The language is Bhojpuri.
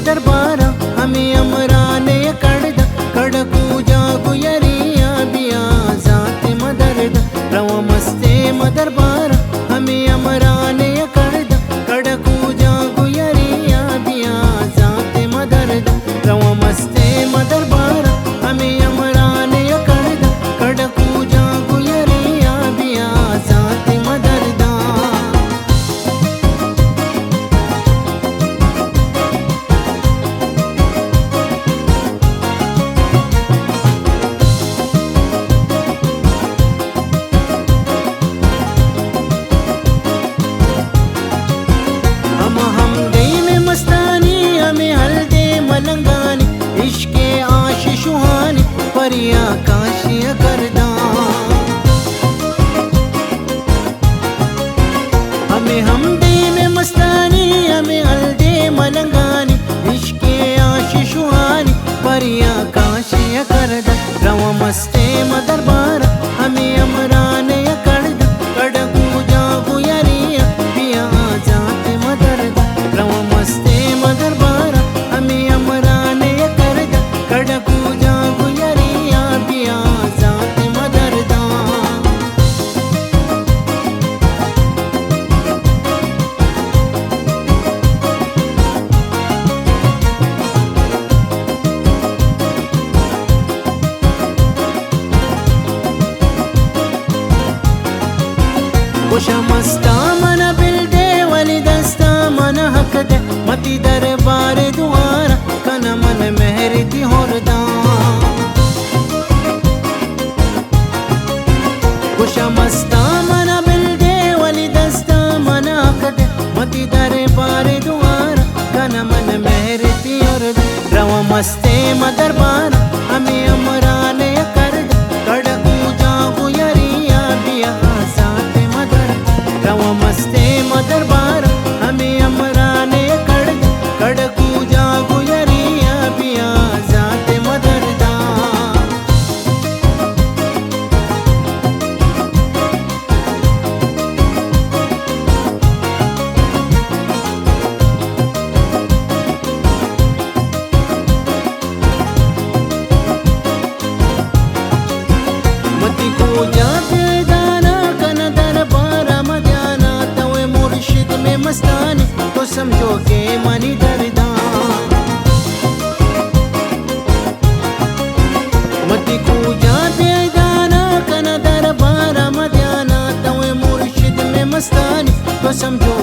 दरबारा हमें अमराने कड़दा कड़कू जागु यरिया बिया जाते मदरद रवा मस्ते मदरबारा हमें अमराने कड़दा कड़कू जागु यरिया बिया जाते मदरद रवा मस्ते मदरबारा हमें अमराने कड़दा कड़कू जागु यरिया बिया जाते मदरदा मलंगानी इश्के आशिशुहानी परिया काशिया करदा हमें हमदे में मस्तानी हमें हल्दे मलंगानी इश्के आशिशुहानी परिया काशिया करदा रवा मस्ते मदरबारा हमें अमराने करदा कड़कू जागु यरिया बिया जाते मदरदा रवा मस्ते मदरबारा हमें अमराने करदा कड़कू जागु यरिया बिया जाते मदरदा खुशा मस्ता मन बिलदे वली दस्ता मन हक दे मती दरबार दुआरा कन मन मेहर दी होरदा खुशा मस्ता मन बिलदे वली दस्ता मन हक दे मती दरबार दुआरा कन मन मेहर दी होरदा रवा मस्ते मदरबारा हमें अमराने करदा कड़कू जागु यरिया बिया जाते मदरदा रवा मस्ते मदरबारा हमें अमराने करदा कड़कू जागु यरिया बिया जाते मदरदा मती को जाते दाना कन दरबारा मध्याना तवे मुर्शिद में मस्तानी तो समझो के मनी दरदा मती को जाते दाना कन दरबारा मध्याना तवे मुर्शिद में मस्तानी तो समझो